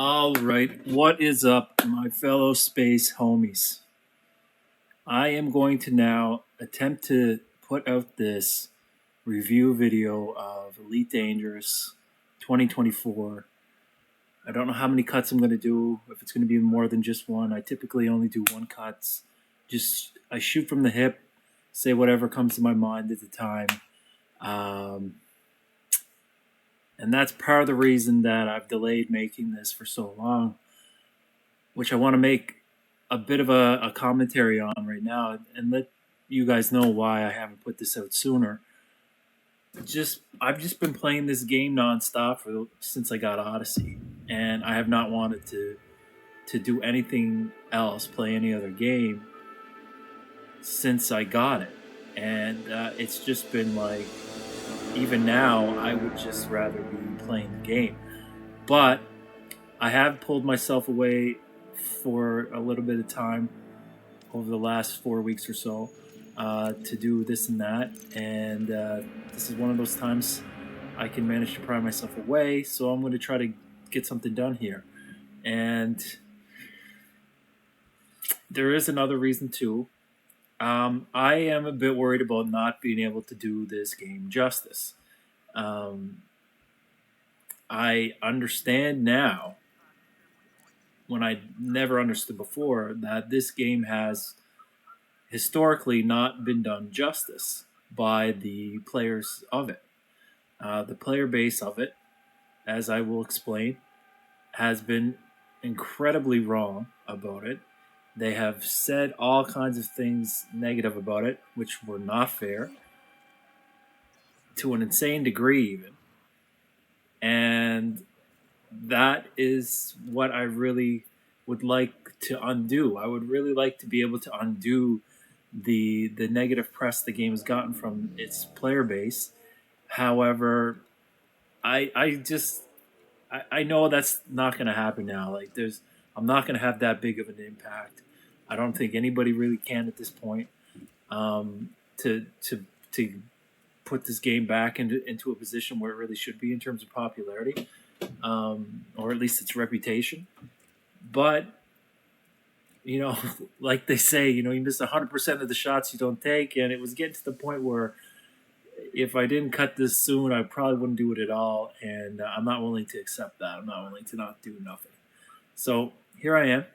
All right, what is up, my fellow space homies? I am going to now attempt to put out this review video of Elite Dangerous 2024. I don't know how many cuts I'm going to do, if it's going to be more than just one. I typically only do one cuts. I shoot from the hip, say whatever comes to my mind at the time. And that's part of the reason that I've delayed making this for so long, which I want to make a bit of a commentary on right now and let you guys know why I haven't put this out sooner. I've just been playing this game nonstop since I got Odyssey, and I have not wanted to do anything else, play any other game since I got it. And it's just been like, even now, I would just rather be playing the game. But I have pulled myself away for a little bit of time over the last 4 weeks or so to do this and that. And this is one of those times I can manage to pry myself away. So I'm going to try to get something done here. And there is another reason too. I am a bit worried about not being able to do this game justice. I understand now, when I never understood before, that this game has historically not been done justice by the players of it. The player base of it, as I will explain, has been incredibly wrong about it. They have said all kinds of things negative about it, which were not fair, to an insane degree even. And that is what I really would like to undo. I would really like to be able to undo the negative press the game has gotten from its player base. However, I know that's not going to happen now. I'm not going to have that big of an impact. I don't think anybody really can at this point. To put this game back into a position where it really should be in terms of popularity, or at least its reputation. But like they say, you miss 100% of the shots you don't take, and it was getting to the point where if I didn't cut this soon, I probably wouldn't do it at all, and I'm not willing to accept that. I'm not willing to not do nothing. So here I am.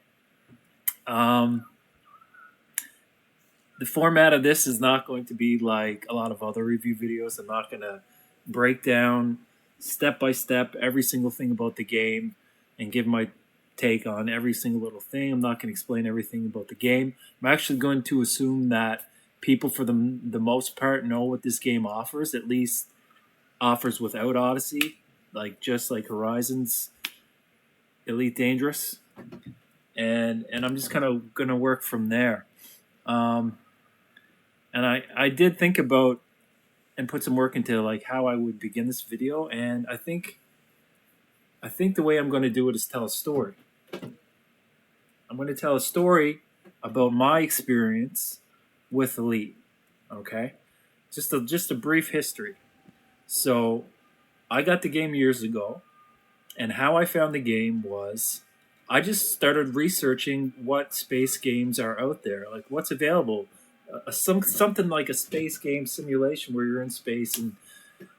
The format of this is not going to be like a lot of other review videos. I'm not going to break down step by step every single thing about the game and give my take on every single little thing. I'm not going to explain everything about the game. I'm actually going to assume that people, for the most part, know what this game offers, at least offers without Odyssey, just like Horizon's Elite Dangerous. And I'm just kind of going to work from there. And I did think about and put some work into how I would begin this video, and I think the way I'm going to do it is tell a story. I'm going to tell a story about my experience with Elite. Okay, just a brief history. So I got the game years ago, and how I found the game was I just started researching what space games are out there, like what's available. Something like a space game simulation where you're in space and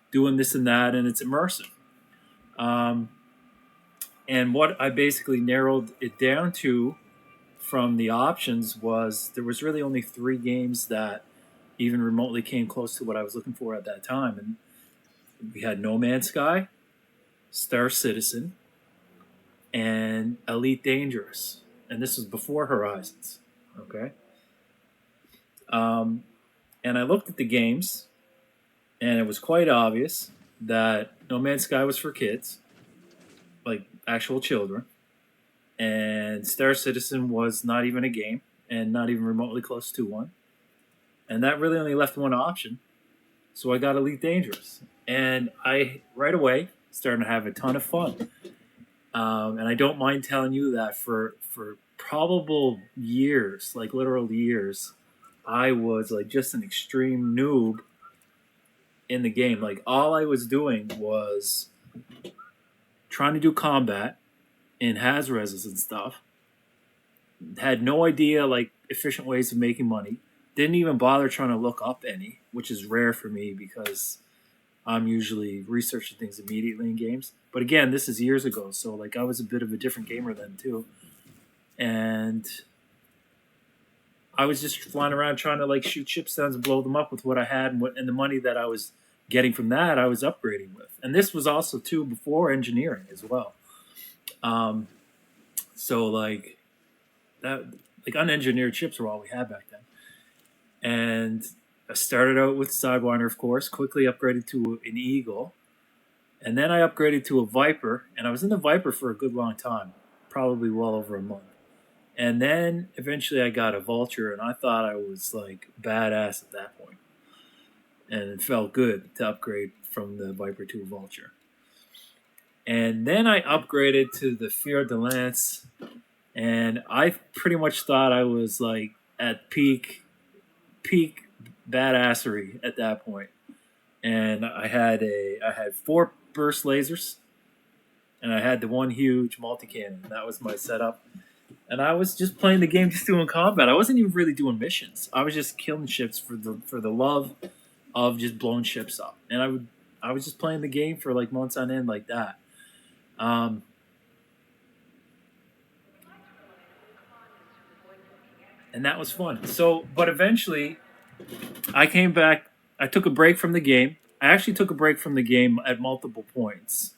doing this and that, and it's immersive. And what I basically narrowed it down to from the options was there was really only 3 games that even remotely came close to what I was looking for at that time. And we had No Man's Sky, Star Citizen, and Elite Dangerous. And this was before Horizons. Okay. And I looked at the games, and it was quite obvious that No Man's Sky was for kids, like actual children, and Star Citizen was not even a game, and not even remotely close to one. And that really only left one option, so I got Elite Dangerous. And I, right away, started to have a ton of fun. And I don't mind telling you that for probable years, like literal years, I was just an extreme noob in the game. All I was doing was trying to do combat in Hazreses and stuff. Had no idea like efficient ways of making money. Didn't even bother trying to look up any, which is rare for me because I'm usually researching things immediately in games. But again, this is years ago, so like I was a bit of a different gamer then too. And I was just flying around trying to like shoot ship stones and blow them up with what I had and the money that I was getting from that I was upgrading with. And this was also too before engineering as well. Um, so like that, like unengineered ships were all we had back then. And I started out with Sidewinder, of course, quickly upgraded to an Eagle, and then I upgraded to a Viper, and I was in the Viper for a good long time, probably well over a month. And then eventually I got a Vulture, and I thought I was like badass at that point. And it felt good to upgrade from the Viper to a Vulture. And then I upgraded to the Fer de Lance, and I pretty much thought I was like at peak badassery at that point. And I had 4 burst lasers, and I had the one huge multi cannon. That was my setup. And I was just playing the game, just doing combat. I wasn't even really doing missions. I was just killing ships for the love of just blowing ships up. And I was just playing the game for like months on end like that. Um, and that was fun. So, but eventually, I came back. I took a break from the game. I actually took a break from the game at multiple points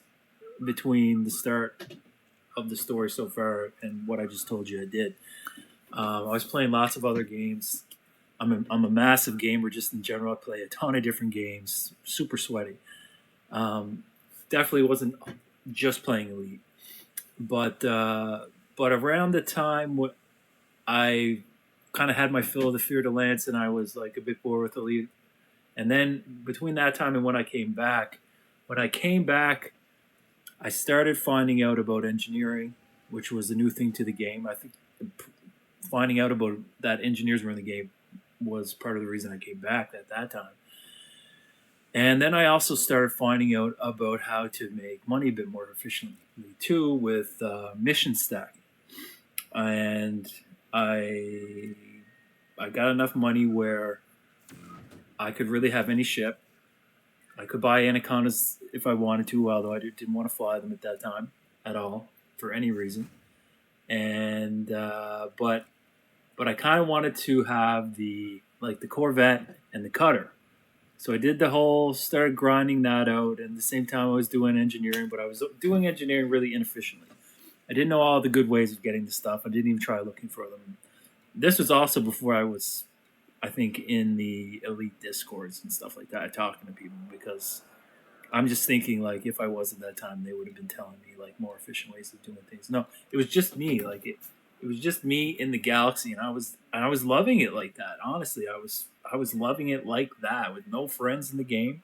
between the start of the story so far and what I just told you I did. I was playing lots of other games. I'm a massive gamer just in general. I play a ton of different games, super sweaty. Definitely wasn't just playing Elite, but around the time I kind of had my fill of the Fer de Lance, and I was like a bit bored with Elite. And then between that time and when I came back, I started finding out about engineering, which was a new thing to the game. I think finding out about that engineers were in the game was part of the reason I came back at that time. And then I also started finding out about how to make money a bit more efficiently too with mission stacking. And I got enough money where I could really have any ship. I could buy Anacondas if I wanted to, although I didn't want to fly them at that time at all for any reason. And but I kind of wanted to have the Corvette and the cutter. So I did started grinding that out, and at the same time I was doing engineering, but I was doing engineering really inefficiently. I didn't know all the good ways of getting the stuff. I didn't even try looking for them. This was also before I was, I think, in the Elite Discords and stuff like that, talking to people, because I'm just thinking, like, if I was at that time, they would have been telling me, like, more efficient ways of doing things. No, it was just me. Like, it was just me in the galaxy, and I was loving it like that. Honestly, I was loving it like that, with no friends in the game,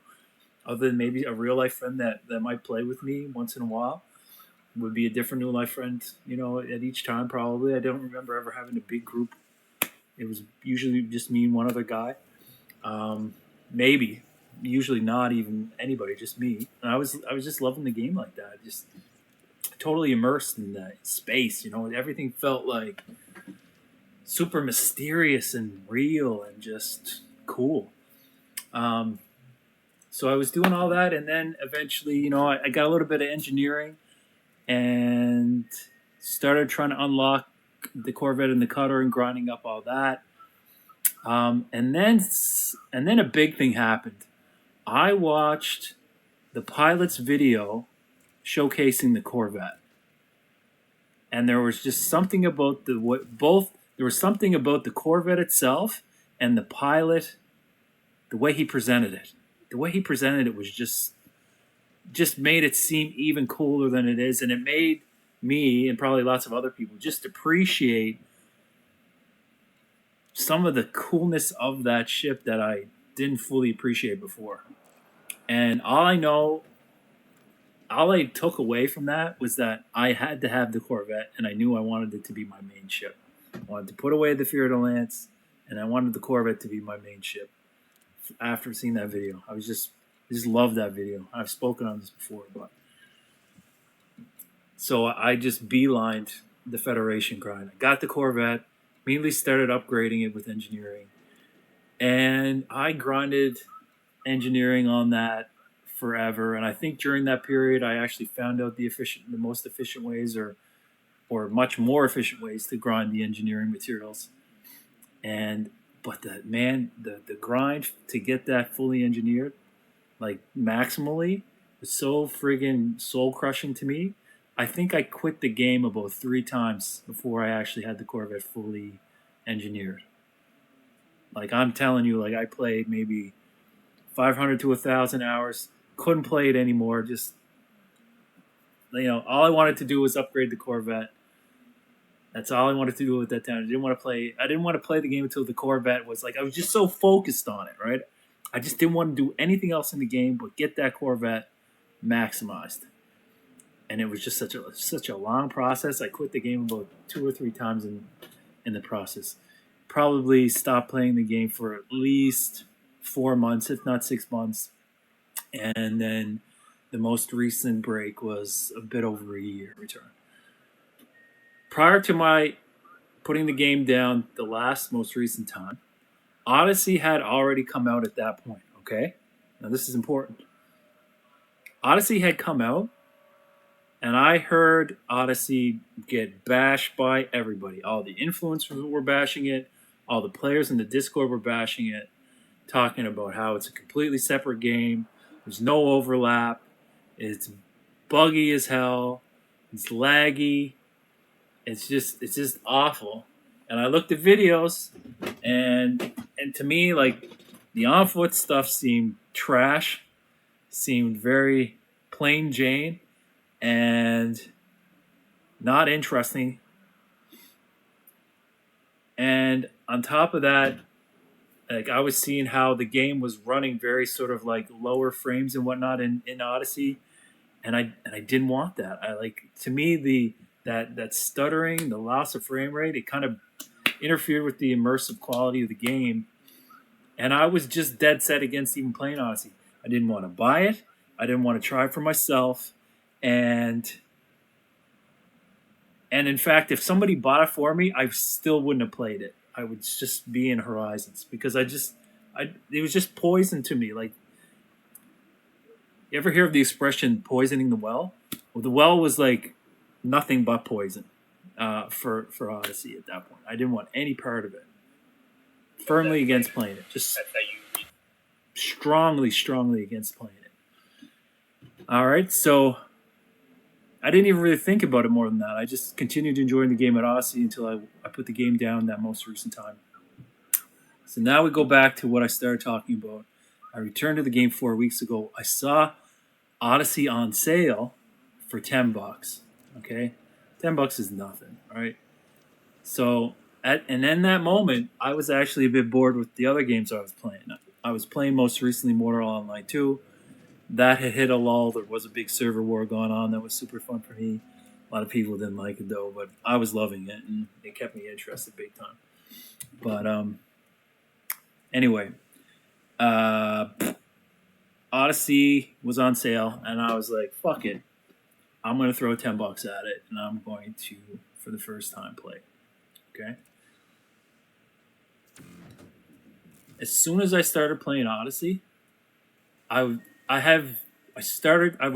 other than maybe a real life friend that might play with me once in a while. Would be a different new life friend, at each time probably. I don't remember ever having a big group. It was usually just me and one other guy. Maybe, usually not even anybody, just me. And I was just loving the game like that, just totally immersed in that space. Everything felt like super mysterious and real and just cool. So I was doing all that, and then eventually, I got a little bit of engineering and started trying to unlock the Corvette and the cutter and grinding up all that. And then a big thing happened. I watched the pilot's video showcasing the Corvette, and there was just something about there was something about the Corvette itself and the pilot, the way he presented it. The way he presented it was just made it seem even cooler than it is, and it made me and probably lots of other people just appreciate some of the coolness of that ship that I didn't fully appreciate before. And all I took away from that was that I had to have the Corvette, and I knew I wanted it to be my main ship. I wanted to put away the Fer de Lance, and I wanted the Corvette to be my main ship. After seeing that video, I just loved that video. I've spoken on this before, but So I just beelined the Federation grind. I got the Corvette, immediately started upgrading it with engineering, and I grinded engineering on that forever. And I think during that period, I actually found out the most efficient ways, or much more efficient ways to grind the engineering materials. And but the grind to get that fully engineered, like maximally, was so friggin' soul crushing to me. I think I quit the game about 3 times before I actually had the Corvette fully engineered. Like I'm telling you, like I played maybe 500 to 1,000 hours. Couldn't play it anymore. Just all I wanted to do was upgrade the Corvette. That's all I wanted to do at that time. I didn't want to play. I didn't want to play the game until the Corvette was like. I was just so focused on it, right? I just didn't want to do anything else in the game but get that Corvette maximized. And it was just such a long process. I quit the game about 2 or 3 times in the process. Probably stopped playing the game for at least 4 months, if not 6 months, and then the most recent break was a bit over a year return. Prior to my putting the game down the most recent time, Odyssey had already come out at that point, okay? Now this is important. Odyssey had come out, and I heard Odyssey get bashed by everybody. All the influencers were bashing it, all the players in the Discord were bashing it, talking about how it's a completely separate game, there's no overlap, it's buggy as hell, it's laggy, it's just awful. And I looked at videos, and to me, like, the on foot stuff seemed trash, seemed very plain Jane, and not interesting. And on top of that, like I was seeing how the game was running very sort of like lower frames and whatnot in Odyssey, and I didn't want that. I like to me that stuttering, the loss of frame rate, it kind of interfered with the immersive quality of the game, and I was just dead set against even playing Odyssey. I didn't want to buy it. I didn't want to try it for myself, and in fact, if somebody bought it for me, I still wouldn't have played it. I would just be in Horizons because it was just poison to me. Like, you ever hear of the expression "poisoning the well"? Well, the well was like nothing but poison for Odyssey at that point. I didn't want any part of it. Firmly against playing it. Just strongly against playing it. All right, so I didn't even really think about it more than that. I just continued enjoying the game at Odyssey until I put the game down that most recent time. So now we go back to what I started talking about. I returned to the game 4 weeks ago. I saw Odyssey on sale for $10. Okay, $10 is nothing, right? So and in that moment, I was actually a bit bored with the other games I was playing. I was playing most recently Mortal Online 2. That had hit a lull. There was a big server war going on. That was super fun for me. A lot of people didn't like it though, but I was loving it, and it kept me interested big time. But anyway, Odyssey was on sale, and I was like, "Fuck it, I'm gonna throw $10 at it, and I'm going to, for the first time, play." Okay. As soon as I started playing Odyssey, I was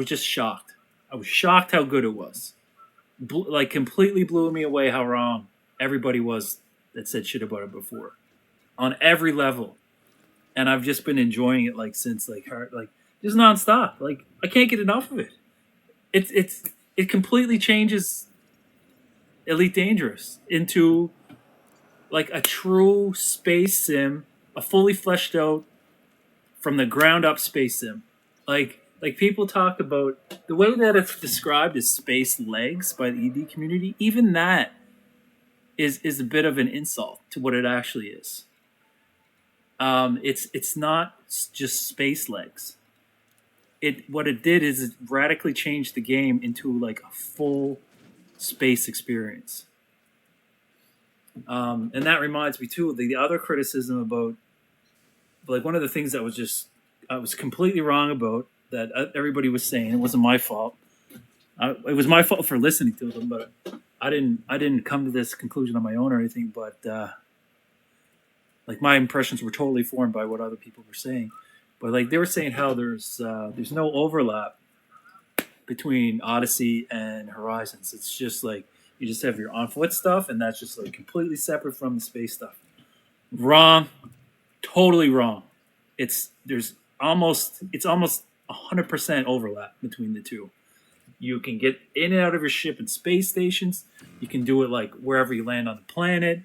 just shocked. I was shocked how good it was. Like completely blew me away how wrong everybody was that said shit about it before, on every level. And I've just been enjoying it like since, like just nonstop. Like I can't get enough of it. It completely changes Elite Dangerous into like a true space sim, a fully fleshed out from the ground up space sim. Like people talk about the way that it's described as space legs by the ED community. Even that is a bit of an insult to what it actually is. It's not just space legs. What it did is it radically changed the game into like a full space experience. And that reminds me too of the other criticism about, like, one of the things I was completely wrong about, that everybody was saying, it wasn't my fault, It was my fault for listening to them, but I didn't come to this conclusion on my own or anything. But like my impressions were totally formed by what other people were saying. But like they were saying how there's no overlap between Odyssey and Horizons. It's just like you just have your on foot stuff, and that's just like completely separate from the space stuff. Wrong, totally wrong. It's almost 100% overlap between the two. You can get in and out of your ship in space stations. You can do it like wherever you land on the planet.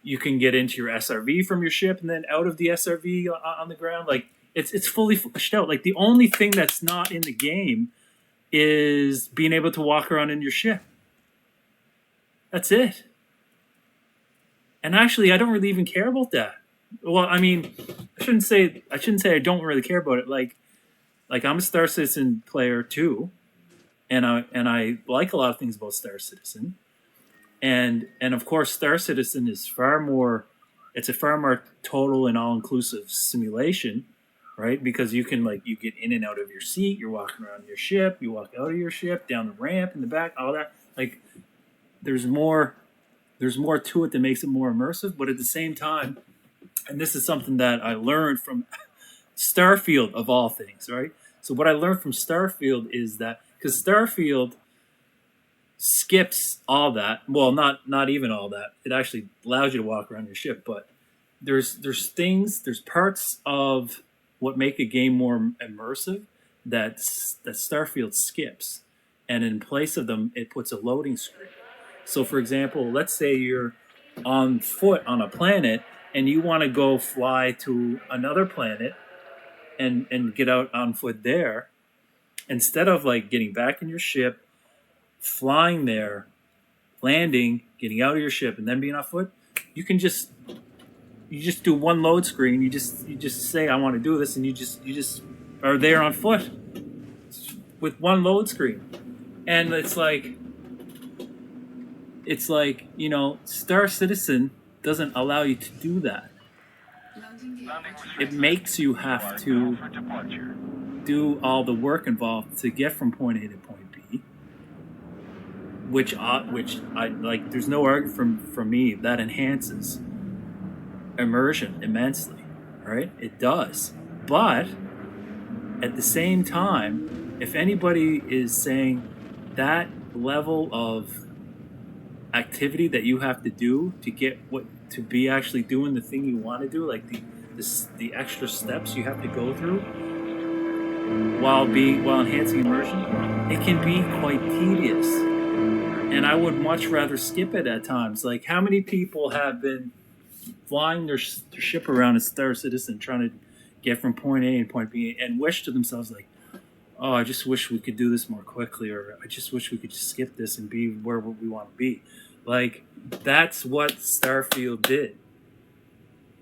You can get into your SRV from your ship and then out of the SRV on the ground. Like it's fully fleshed out. Like the only thing that's not in the game is being able to walk around in your ship. That's it. And actually, I don't really even care about that. Well, I mean, I shouldn't say I don't really care about it. Like I'm a Star Citizen player too, and I like a lot of things about Star Citizen, and of course Star Citizen is it's a far more total and all inclusive simulation, right? Because you can you get in and out of your seat, you're walking around your ship, you walk out of your ship, down the ramp in the back, all that. Like there's more to it that makes it more immersive, but at the same time, and this is something that I learned from Starfield of all things, right? So what I learned from Starfield is that because Starfield skips all that, well, not even all that. It actually allows you to walk around your ship, but there's parts of what make a game more immersive that Starfield skips, and in place of them, it puts a loading screen. So, for example, let's say you're on foot on a planet and you want to go fly to another planet and get out on foot there. Instead of getting back in your ship, flying there, landing, getting out of your ship, and then being on foot, you just do one load screen. You just say I want to do this, and you just are there on foot with one load screen, and it's like Star Citizen doesn't allow you to do that. It makes you have to do all the work involved to get from point A to point B, which I like. There's no argument from me that enhances immersion immensely, right? It does, but at the same time, if anybody is saying that level of activity that you have to do to be actually doing the thing you want to do, like the extra steps you have to go through while enhancing immersion, it can be quite tedious, and I would much rather skip it at times. Like, how many people have been flying their ship around as Star Citizen trying to get from point A and point B and wish to themselves like, oh, I just wish we could do this more quickly, or I just wish we could just skip this and be where we want to be. Like, that's what Starfield did.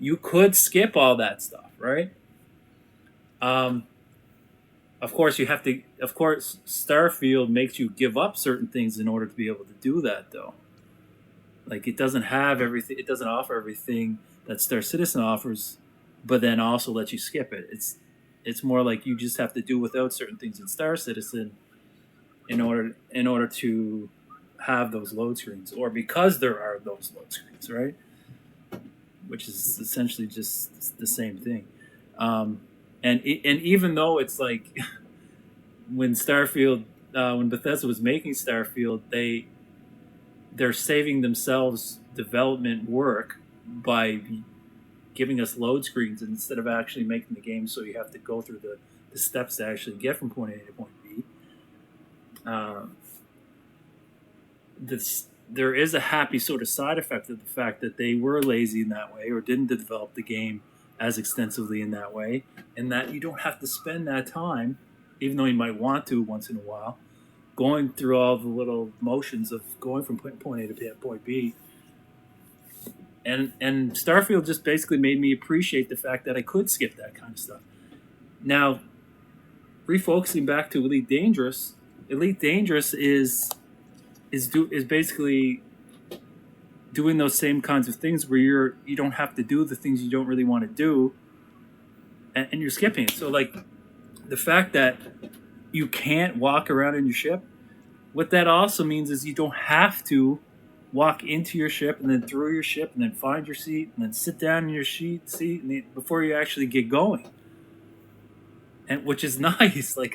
You could skip all that stuff, right? Of course, Starfield makes you give up certain things in order to be able to do that, though. Like, it doesn't have everything. It doesn't offer everything that Star Citizen offers, but then also lets you skip it. It's more like you just have to do without certain things in Star Citizen in order to have those load screens, or because there are those load screens, right? Which is essentially just the same thing. And even though it's like when Bethesda was making Starfield, they're saving themselves development work by giving us load screens instead of actually making the game so you have to go through the steps to actually get from point A to point B. There is a happy sort of side effect of the fact that they were lazy in that way, or didn't develop the game as extensively in that way, and that you don't have to spend that time, even though you might want to once in a while, going through all the little motions of going from point A to point B. And Starfield just basically made me appreciate the fact that I could skip that kind of stuff. Now, refocusing back to Elite Dangerous is basically doing those same kinds of things where you don't have to do the things you don't really want to do, and you're skipping it. So like the fact that you can't walk around in your ship. What that also means is you don't have to walk into your ship and then through your ship and then find your seat and then sit down in your seat before you actually get going. And which is nice. Like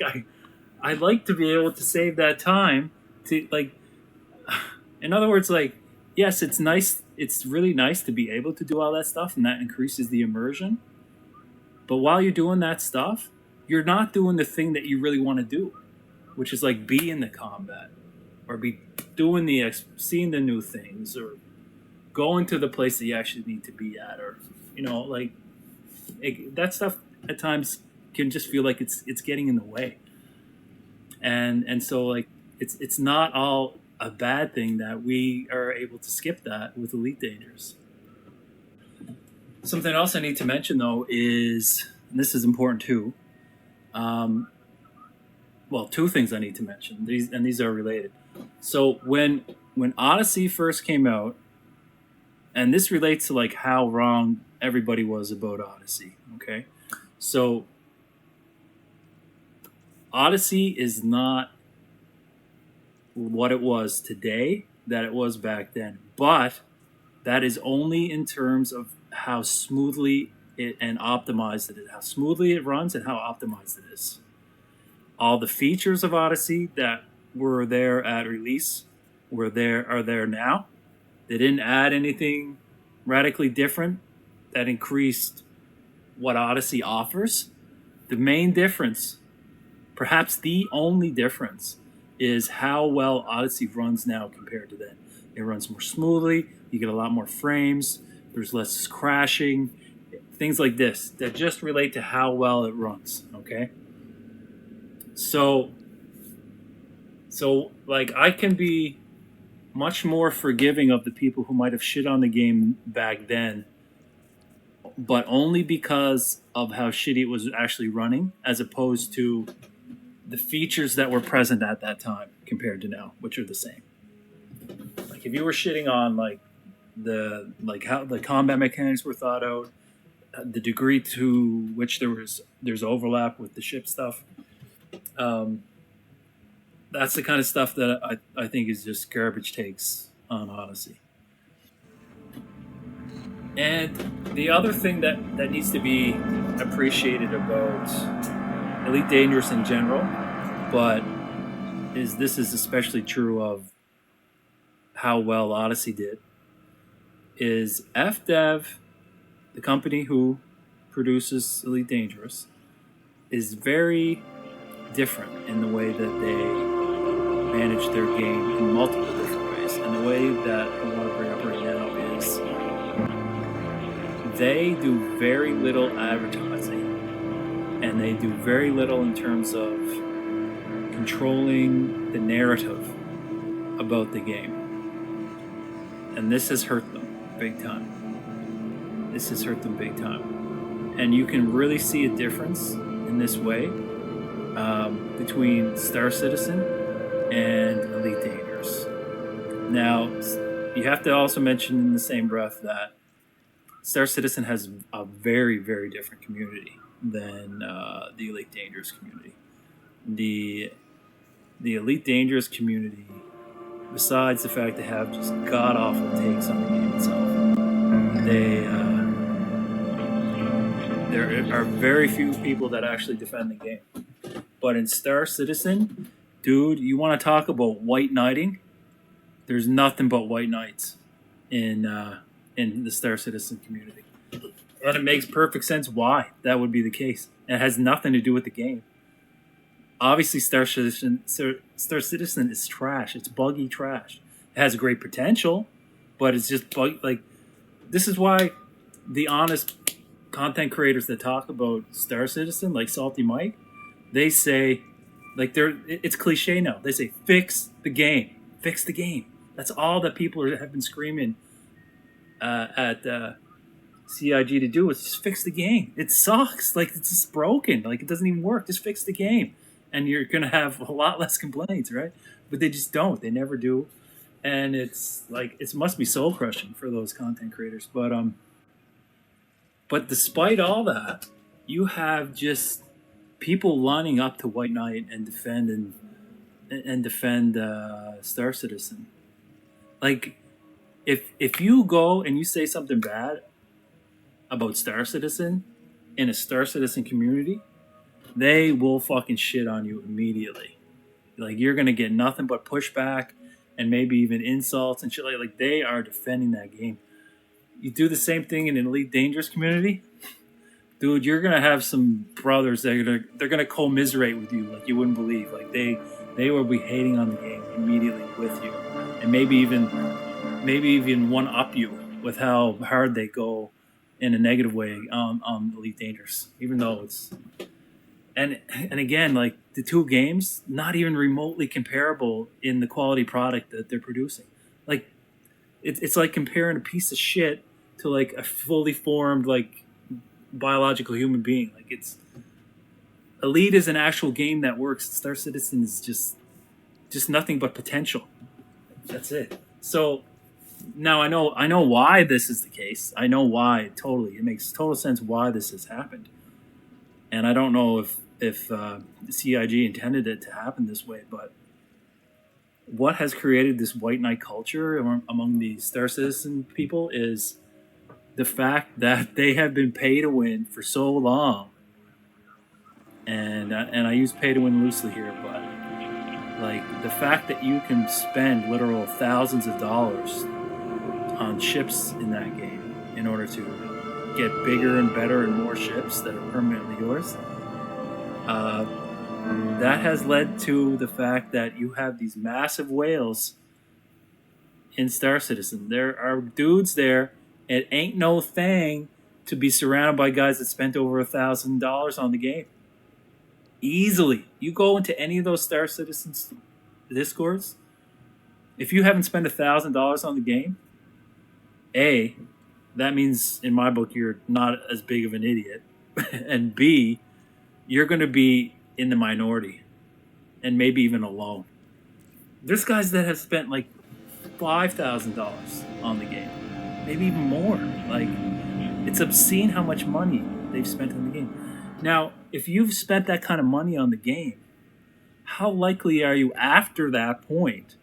I like to be able to save that time to like. In other words, like yes, it's nice. It's really nice to be able to do all that stuff, and that increases the immersion. But while you're doing that stuff, you're not doing the thing that you really want to do, which is like be in the combat or be doing seeing the new things or going to the place that you actually need to be at, or like that stuff at times can just feel like it's getting in the way, and so like it's not all a bad thing that we are able to skip that with Elite Dangerous. Something else I need to mention though is, and this is important too. Well, two things I need to mention. These are related. So when Odyssey first came out, and this relates to like how wrong everybody was about Odyssey. Okay, so Odyssey is not what it was today that it was back then, but that is only in terms of how smoothly and optimized it is, how smoothly it runs, and how optimized it is. All the features of Odyssey that were there at release are there now. They didn't add anything radically different that increased what Odyssey offers. The main difference, perhaps the only difference, is how well Odyssey runs now compared to then. It runs more smoothly. You get a lot more frames. There's less crashing. Things like this that just relate to how well it runs. Okay. So like I can be much more forgiving of the people who might have shit on the game back then, but only because of how shitty it was actually running, as opposed to the features that were present at that time compared to now, which are the same. Like if you were shitting on how the combat mechanics were thought out, the degree to which there's overlap with the ship stuff, that's the kind of stuff that I think is just garbage takes on Odyssey. And the other thing that needs to be appreciated about Elite Dangerous in general, but this is especially true of how well Odyssey did, is FDev, the company who produces Elite Dangerous, is very different in the way that they manage their game in multiple different ways. And the way that I want to bring up right now is they do very little advertising, and they do very little in terms of controlling the narrative about the game. And this has hurt them big time. This has hurt them big time. And you can really see a difference in this way between Star Citizen and Elite Dangerous. Now, you have to also mention in the same breath that Star Citizen has a very, very different community than the Elite Dangerous community. The Elite Dangerous community, besides the fact they have just god-awful takes on the game itself, there are very few people that actually defend the game. But in Star Citizen, dude, you want to talk about white knighting? There's nothing but white knights in the Star Citizen community. And it makes perfect sense why that would be the case. It has nothing to do with the game. Obviously, Star Citizen is trash. It's buggy trash. It has great potential, but it's just buggy. Like, this is why the honest content creators that talk about Star Citizen, like Salty Mike, they say, like, it's cliche now. They say, fix the game. Fix the game. That's all that people have been screaming at CIG to do, is just fix the game. It sucks. Like, it's just broken. Like, it doesn't even work. Just fix the game. And you're going to have a lot less complaints, right? But they just don't. They never do. And it's like, it must be soul crushing for those content creators. But despite all that, you have just people lining up to White Knight and defend Star Citizen. Like, if you go and you say something bad about Star Citizen in a Star Citizen community, they will fucking shit on you immediately. Like, you're gonna get nothing but pushback and maybe even insults and shit. Like they are defending that game. You do the same thing in an Elite Dangerous community, dude. You're gonna have some brothers that they're gonna commiserate with you like you wouldn't believe. Like they will be hating on the game immediately with you, and maybe even one up you with how hard they go in a negative way on Elite Dangerous, even though it's and again, like the two games, not even remotely comparable in the quality product that they're producing. Like it's like comparing a piece of shit to like a fully formed like biological human being. Like it's Elite is an actual game that works. Star Citizen is just nothing but potential. That's it. So now I know why this is the case. I know why totally. It makes total sense why this has happened. And I don't know if CIG intended it to happen this way, but what has created this White Knight culture among the Star Citizen people is the fact that they have been pay to win for so long. And I use pay to win loosely here, but like the fact that you can spend literal thousands of dollars on ships in that game in order to get bigger and better and more ships that are permanently yours. That has led to the fact that you have these massive whales in Star Citizen. There are dudes there. It ain't no thing to be surrounded by guys that spent over $1,000 on the game. Easily. You go into any of those Star Citizens Discords, if you haven't spent $1,000 on the game, A, that means in my book you're not as big of an idiot. And B, you're going to be in the minority and maybe even alone. There's guys that have spent like $5,000 on the game, maybe even more. Like, it's obscene how much money they've spent on the game. Now, if you've spent that kind of money on the game, how likely are you after that point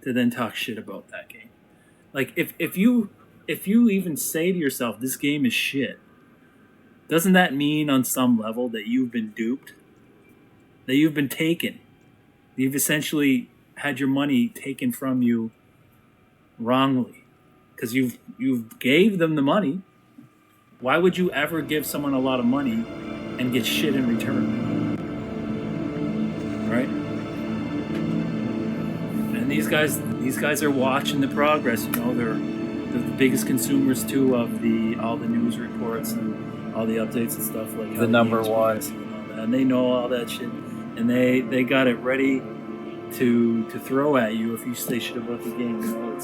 to then talk shit about that game? Like, if you even say to yourself, this game is shit, doesn't that mean on some level that you've been duped? That you've been taken? You've essentially had your money taken from you wrongly because you've gave them the money. Why would you ever give someone a lot of money and get shit in return? Right? And these guys are watching the progress. You know, they're the biggest consumers too of all the news reports and all the updates and stuff like the number one. And they know all that shit, and they got it ready to throw at you if you say shit about the game. You know,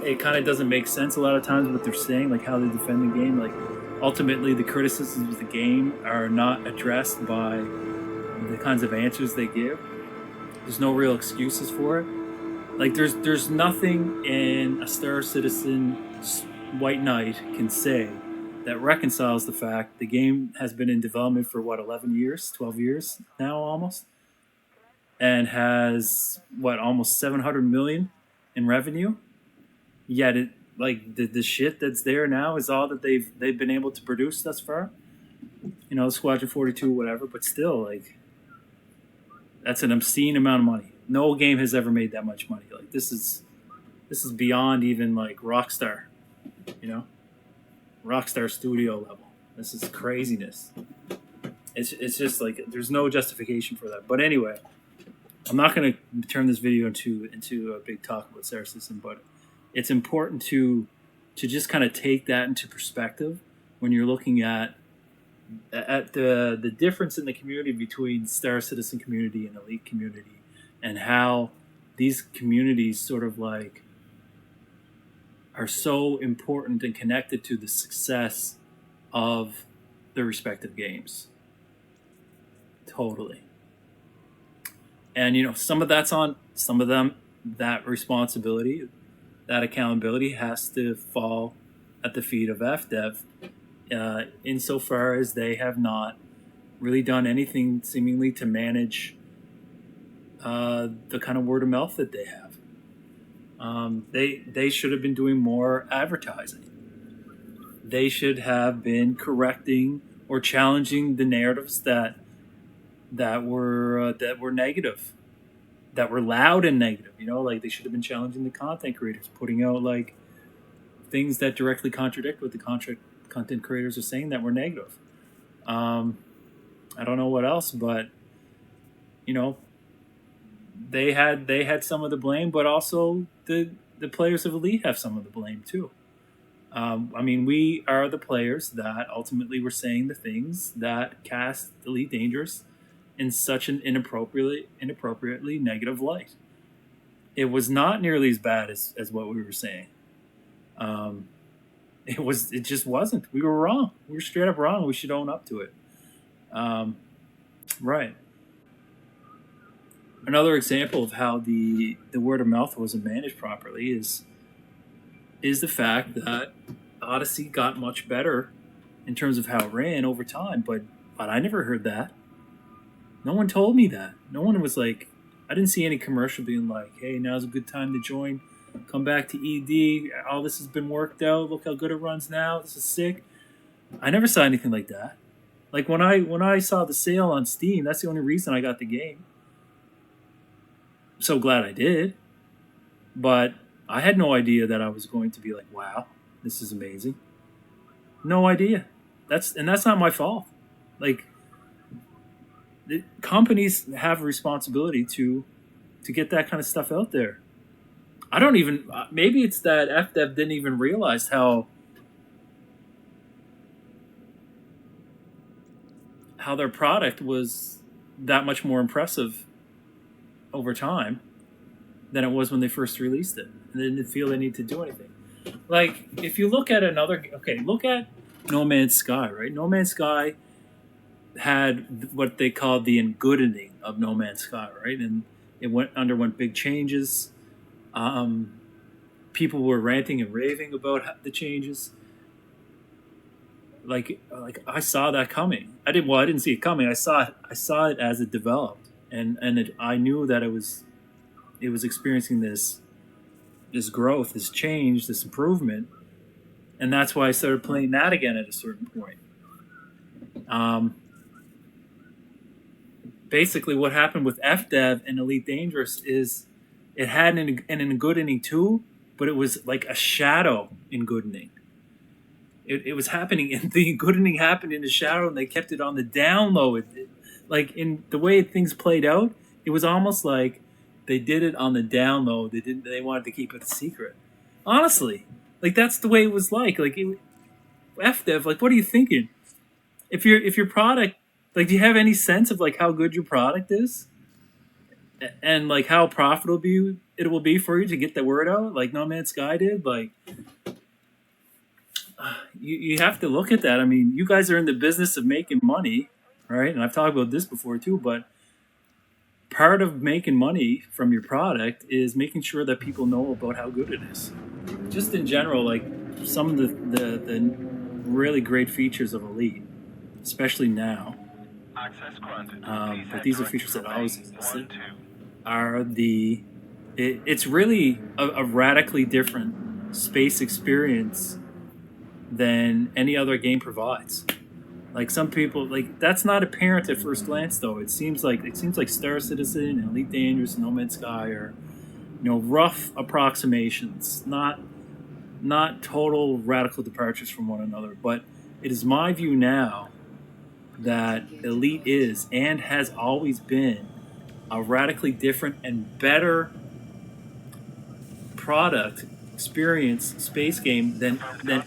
it kind of doesn't make sense a lot of times what they're saying, like how they defend the game. Like ultimately, the criticisms of the game are not addressed by the kinds of answers they give. There's no real excuses for it. Like there's nothing in a Star Citizen White Knight can say that reconciles the fact the game has been in development for 11 years, 12 years now almost, and has almost 700 million in revenue. Yet it like the shit that's there now is all that they've been able to produce thus far. You know, Squadron 42, whatever, but still, like, that's an obscene amount of money. No game has ever made that much money. Like this is beyond even like Rockstar, you know, Rockstar Studio level. This is craziness. It's just like there's no justification for that. But anyway, I'm not going to turn this video into a big talk about Star Citizen, but it's important to just kind of take that into perspective when you're looking at the difference in the community between Star Citizen community and Elite community, and how these communities sort of like are so important and connected to the success of their respective games. Totally. And you know, some of that's on some of them. That responsibility, that accountability has to fall at the feet of FDev, insofar as they have not really done anything seemingly to manage the kind of word of mouth that they have. They should have been doing more advertising. They should have been correcting or challenging the narratives that were negative, that were loud and negative. You know, like they should have been challenging the content creators, putting out like things that directly contradict what the content creators are saying that were negative. I don't know what else, but you know, they had some of the blame, but also the players of Elite have some of the blame too. I mean, we are the players that ultimately were saying the things that cast Elite Dangerous in such an inappropriately negative light. It was not nearly as bad as what we were saying. It just wasn't. We were wrong. We were straight up wrong. We should own up to it. Right. Another example of how the word of mouth wasn't managed properly is the fact that Odyssey got much better in terms of how it ran over time, but I never heard that. No one told me that. No one was like, I didn't see any commercial being like, hey, now's a good time to join. Come back to ED. All this has been worked out. Look how good it runs now. This is sick. I never saw anything like that. Like when I saw the sale on Steam, that's the only reason I got the game. I'm so glad I did. But I had no idea that I was going to be like, wow, this is amazing. No idea. That's not my fault. Like, companies have a responsibility to get that kind of stuff out there. I don't even. Maybe it's that FDev didn't even realize how their product was that much more impressive over time than it was when they first released it. And they didn't feel they need to do anything. Like, if you look at look at No Man's Sky, right? No Man's Sky had what they called the engoodening of No Man's Sky, right? And it underwent big changes. People were ranting and raving about the changes. Like I saw that coming. I didn't see it coming. I saw it as it developed, and I knew that it was experiencing this growth, this change, this improvement, and that's why I started playing that again at a certain point. Basically, what happened with FDev and Elite Dangerous is it had an engoodening too, but it was like a shadow-engoodening. It was happening, and the engoodening happened in the shadow, and they kept it on the down low. Like in the way things played out, it was almost like they did it on the down low. They wanted to keep it a secret. Honestly, like that's the way it was like FDev. Like, what are you thinking? If your product, like, do you have any sense of like how good your product is, and like how profitable it will be for you to get the word out, like No Man's Sky did? Like, you have to look at that. I mean, you guys are in the business of making money, right? And I've talked about this before too, but part of making money from your product is making sure that people know about how good it is. Just in general, like some of the really great features of Elite, especially now, but these are features that always existed, are it's really a radically different space experience than any other game provides. Like some people, like that's not apparent at first glance, though. It seems like Star Citizen and Elite Dangerous and No Man's Sky are, rough approximations, not total radical departures from one another. But it is my view now that Elite is and has always been a radically different and better product experience space game than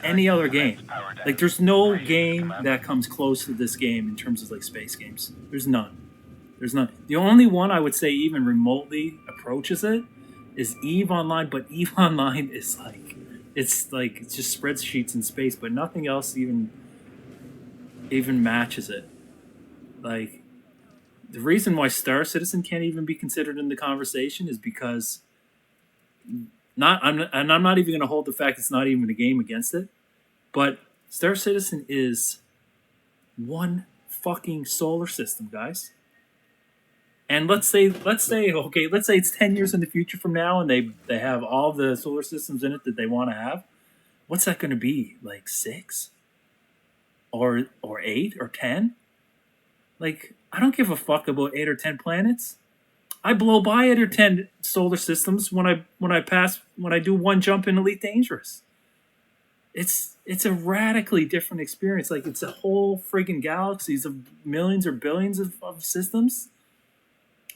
any other game. Like there's no game that comes close to this game in terms of like space games. There's none. The only one I would say even remotely approaches it is Eve Online, but Eve Online is like it's just spreadsheets in space, but nothing else even matches it. Like the reason why Star Citizen can't even be considered in the conversation is because I'm not even going to hold the fact it's not even a game against it, but Star Citizen is 1 fucking solar system, guys. And let's say it's 10 years in the future from now, and they have all the solar systems in it that they want to have. What's that going to be? Like 6, or 8 or 10? Like, I don't give a fuck about 8 or 10 planets. I blow by 8 or 10 solar systems when I do one jump in Elite Dangerous. It's a radically different experience. Like, it's a whole friggin' galaxies of millions or billions of systems.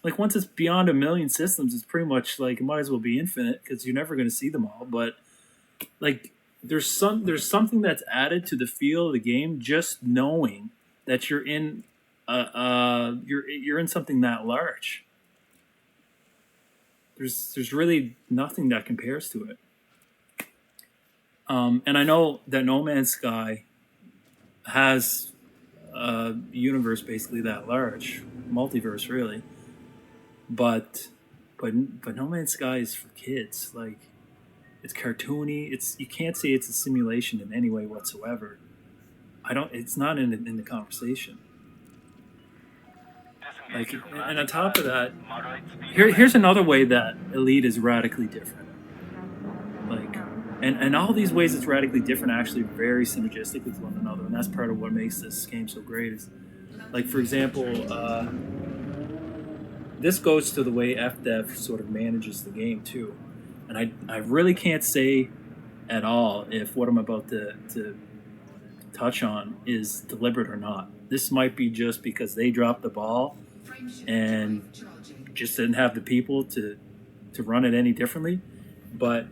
Like, once it's beyond a million systems, it's pretty much like it might as well be infinite because you're never going to see them all. But like, there's something that's added to the feel of the game just knowing that you're in you're in something that large. There's really nothing that compares to it. And I know that No Man's Sky has a universe basically that large, multiverse really. But No Man's Sky is for kids. Like, it's cartoony. You can't say it's a simulation in any way whatsoever. It's not in the conversation. Like, and on top of that, here's another way that Elite is radically different. Like, and all these ways it's radically different are actually very synergistic with one another, and that's part of what makes this game so great. Is, like, for example, this goes to the way FDev sort of manages the game too, and I really can't say at all if what I'm about to touch on is deliberate or not. This might be just because they dropped the ball and just didn't have the people to run it any differently. But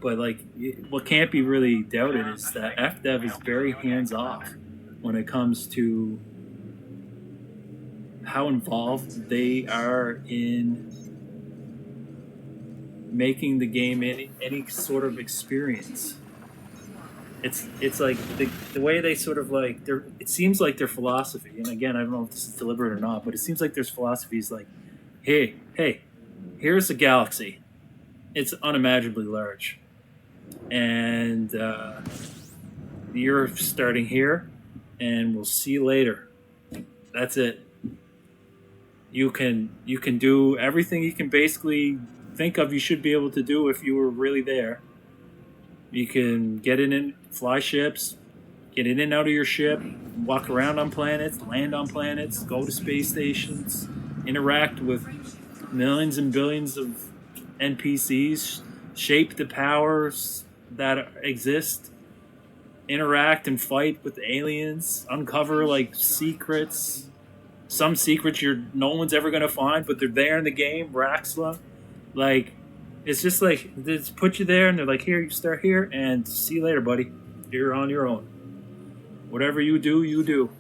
like, what can't be really doubted is that FDev is very hands off when it comes to how involved they are in making the game any sort of experience. It's like the way they sort of like it seems like their philosophy, and again, I don't know if this is deliberate or not, but it seems like their philosophy is like, hey, here's a galaxy. It's unimaginably large, and you're starting here, and we'll see you later. That's it. You can do everything you can basically think of you should be able to do if you were really there. You can get in and fly ships, get in and out of your ship, walk around on planets, land on planets, go to space stations, interact with millions and billions of NPCs, shape the powers that exist, interact and fight with aliens, uncover like secrets. Some secrets no one's ever gonna find, but they're there in the game. Raxla, like, it's just like they just put you there, and they're like, here, you start here, and see you later, buddy. You're on your own. Whatever you do, you do.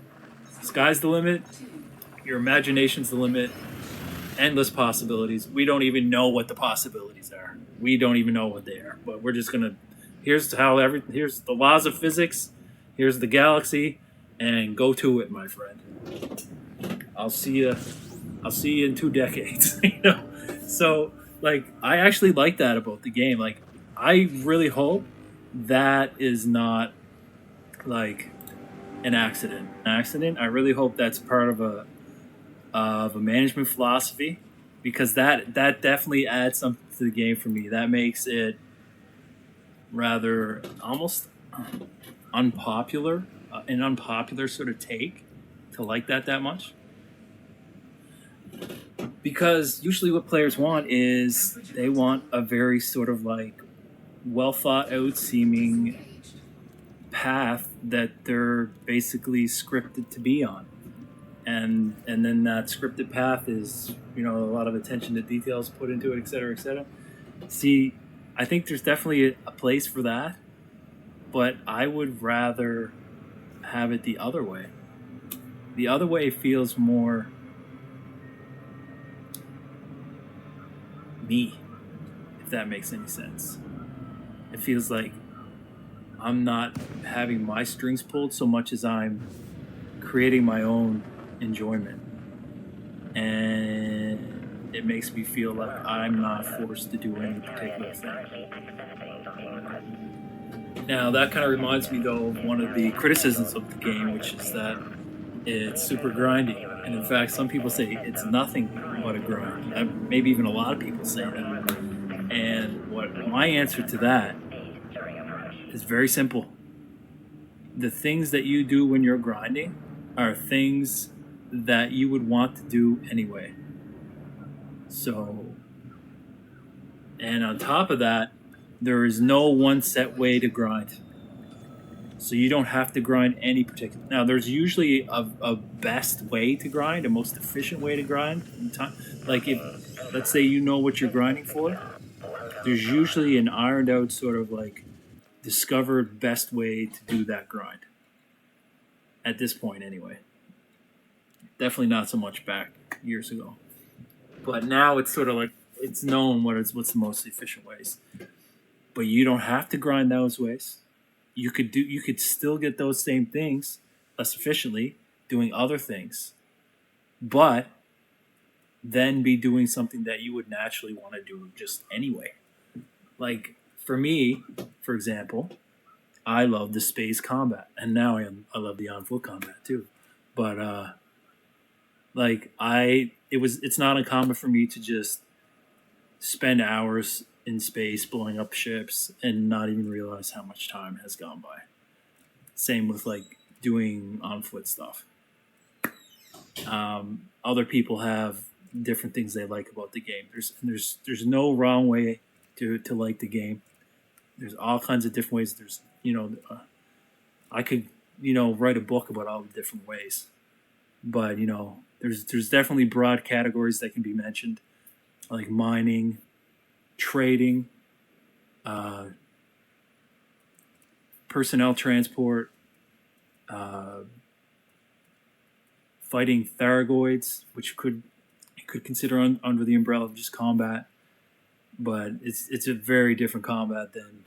Sky's the limit. Your imagination's the limit. Endless possibilities. We don't even know what the possibilities are. We don't even know what they are. But we're just gonna. Here's the laws of physics. Here's the galaxy, and go to it, my friend. I'll see you in 2 decades. You know, so like, I actually like that about the game. Like, I really hope that is not like an accident. I really hope that's part of a management philosophy, because that definitely adds something to the game for me. That makes it rather almost unpopular, an unpopular sort of take to like that much. Because usually what players want is they want a very sort of like well thought out seeming path that they're basically scripted to be on. And then that scripted path is, a lot of attention to details put into it, et cetera, et cetera. See, I think there's definitely a place for that, but I would rather have it the other way. The other way feels more me, if that makes any sense. It feels like I'm not having my strings pulled so much as I'm creating my own enjoyment. And it makes me feel like I'm not forced to do any particular thing. Now, that kind of reminds me, though, of one of the criticisms of the game, which is that it's super grindy. And in fact, some people say it's nothing but a grind. Maybe even a lot of people say that. And what my answer to that is very simple. The things that you do when you're grinding are things that you would want to do anyway. So, and on top of that, there is no one set way to grind. So you don't have to grind any particular. Now, there's usually a best way to grind, a most efficient way to grind. Like if, let's say you know what you're grinding for, there's usually an ironed out sort of like discovered best way to do that grind. At this point, anyway. Definitely not so much back years ago, but now it's sort of like it's known what's the most efficient ways. But you don't have to grind those ways. You could still get those same things less efficiently doing other things, but then be doing something that you would naturally want to do just anyway. Like for me, for example, I love the space combat, and now I love the on foot combat too. But it's not uncommon for me to just spend hours in space blowing up ships and not even realize how much time has gone by. Same with like doing on foot stuff. Other people have different things they like about the game. There's no wrong way to like the game. There's all kinds of different ways. There's I could write a book about all the different ways, but there's definitely broad categories that can be mentioned, like mining, trading, personnel transport, fighting Theragoids, which you could consider under the umbrella of just combat, but it's a very different combat than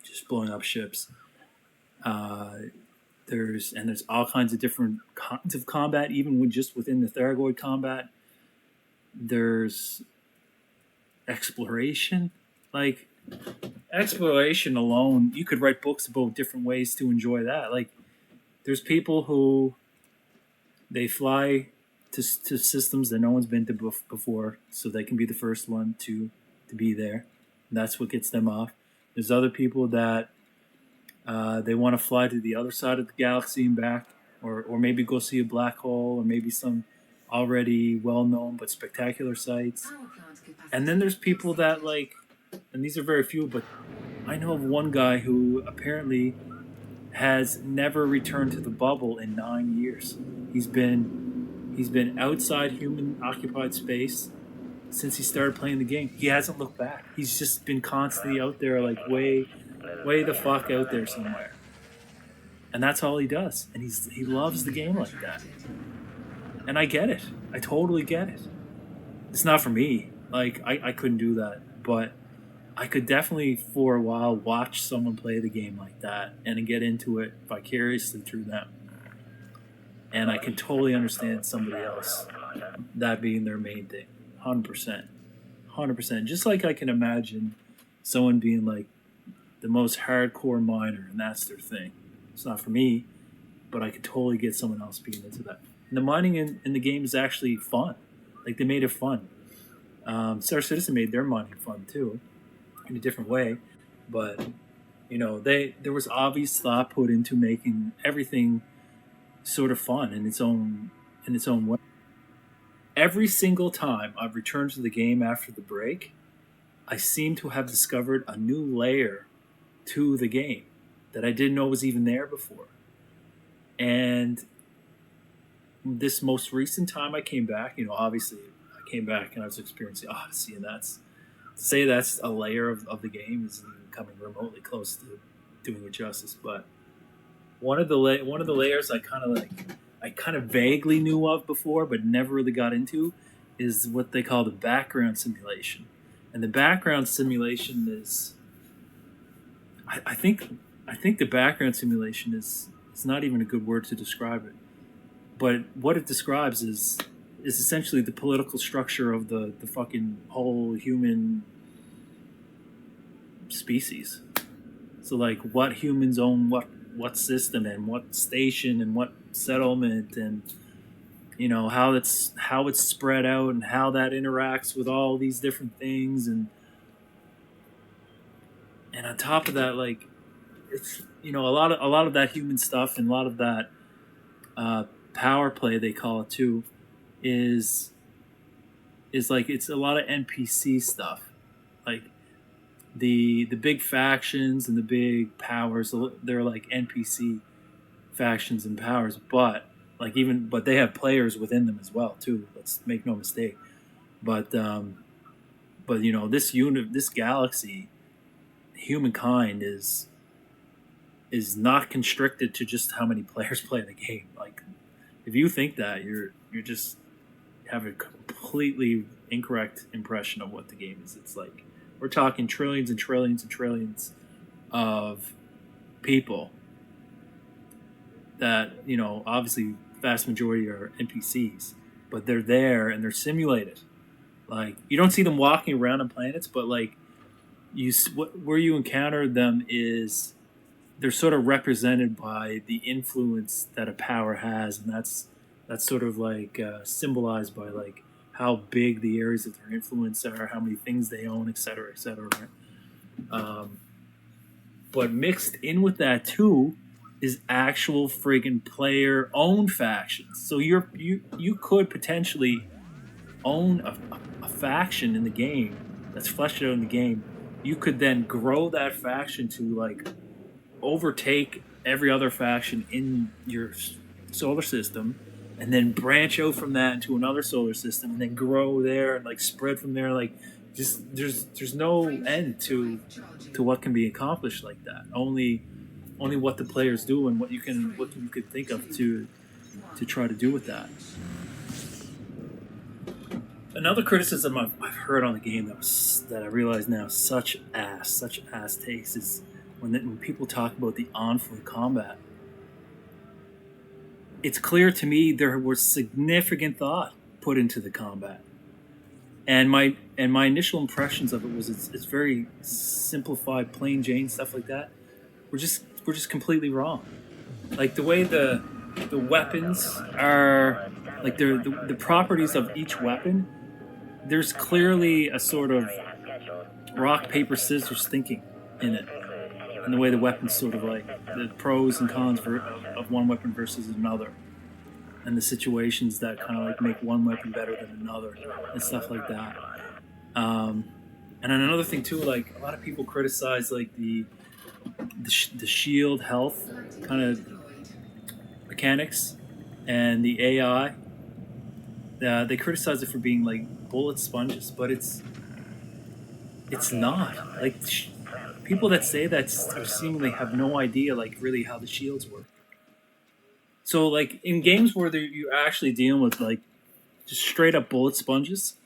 just blowing up ships. There's all kinds of different kinds of combat, even within the Theragoid combat. There's exploration. Like exploration alone, you could write books about different ways to enjoy that. Like there's people who they fly to systems that no one's been to before, so they can be the first one to be there. And that's what gets them off. There's other people that they want to fly to the other side of the galaxy and back, or maybe go see a black hole, or maybe some already well-known but spectacular sites. And then there's people that like, and these are very few, but I know of one guy who apparently has never returned to the bubble in 9 years. He's been outside human occupied space since he started playing the game. He hasn't looked back. He's just been constantly out there, like way the fuck out there somewhere. And that's all he does. And he loves the game like that. And I get it. I totally get it. It's not for me. Like I couldn't do that, but I could definitely for a while watch someone play the game like that and get into it vicariously through them. And I can totally understand somebody else that being their main thing. 100%. 100%. Just like I can imagine someone being like the most hardcore miner and that's their thing. It's not for me, but I could totally get someone else being into that. And the mining in the game is actually fun. Like they made it fun. Star Citizen made their mining fun too, in a different way. But there was obvious thought put into making everything sort of fun in its own way. Every single time I've returned to the game after the break, I seem to have discovered a new layer to the game that I didn't know was even there before. And this most recent time I came back, obviously I came back and I was experiencing Odyssey, and to say that's a layer of the game isn't even coming remotely close to doing it justice. But one of the layers I kind of vaguely knew of before, but never really got into, is what they call the background simulation. And the background simulation is, I think the background simulation is not even a good word to describe it. But what it describes is essentially the political structure of the fucking whole human species. So like what humans own what system and what station and what settlement, and how it's spread out and how that interacts with all these different things, and on top of that, like, it's a lot of that human stuff, and a lot of that power play, they call it too, is like, it's a lot of NPC stuff, like the big factions and the big powers. They're like NPC factions and powers, but but they have players within them as well too. Let's make no mistake. But this galaxy, humankind is not constricted to just how many players play the game. Like, if you think that, you're just have a completely incorrect impression of what the game is. It's like, we're talking trillions and trillions and trillions of people that, obviously vast majority are NPCs, but they're there and they're simulated. Like, you don't see them walking around on planets, but like, where you encounter them is they're sort of represented by the influence that a power has, and that's sort of like symbolized by like how big the areas of their influence are, how many things they own, et cetera, et cetera. But mixed in with that too is actual friggin' player owned factions. So you could potentially own a faction in the game that's fleshed out in the game. You could then grow that faction to like overtake every other faction in your solar system, and then branch out from that into another solar system, and then grow there and like spread from there. Like, just there's no end to what can be accomplished like that. Only what the players do, and what you could think of to try to do with that. Another criticism I've heard on the game that I realize now such ass takes is when people talk about the on-foot combat. It's clear to me there was significant thought put into the combat, and my initial impressions of it was it's very simplified, plain Jane stuff like that. We're just completely wrong. Like, the way the weapons are, like, the properties of each weapon, there's clearly a sort of rock paper scissors thinking in it, and the way the weapons sort of like the pros and cons of one weapon versus another, and the situations that kind of like make one weapon better than another, and stuff like that. And then another thing too, like, a lot of people criticize like the shield health kind of mechanics and the AI. They criticize it for being like bullet sponges, but it's not. Like, people that say that seemingly have no idea, like, really how the shields work. So, like, in games where you're actually dealing with like just straight up bullet sponges,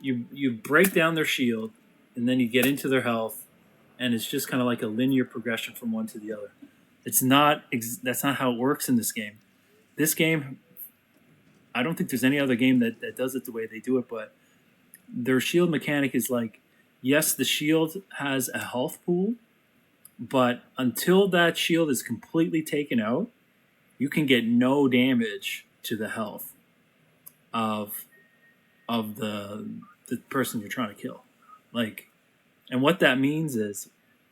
you break down their shield, and then you get into their health, and it's just kind of like a linear progression from one to the other. It's not. That's not how it works in this game. This game, I don't think there's any other game that does it the way they do it. But their shield mechanic is like, yes, the shield has a health pool, but until that shield is completely taken out, you can get no damage to the health of the person you're trying to kill. Like, and what that means is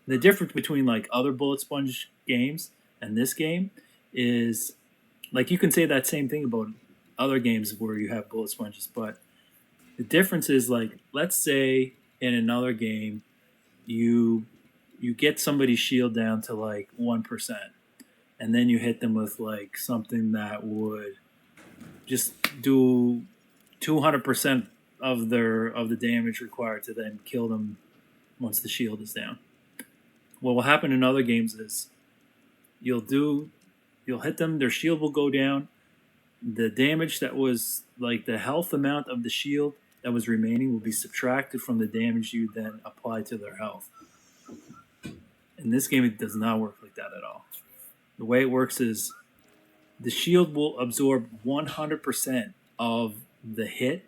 the difference between like other bullet sponge games and this game is, like, you can say that same thing about other games where you have bullet sponges, but the difference is, like, let's say in another game you get somebody's shield down to like 1%, and then you hit them with like something that would just do 200% of the damage required to then kill them once the shield is down. What will happen in other games is you'll hit them, their shield will go down, the damage that was like the health amount of the shield that was remaining will be subtracted from the damage you then apply to their health. In this game, it does not work like that at all. The way it works is the shield will absorb 100% of the hit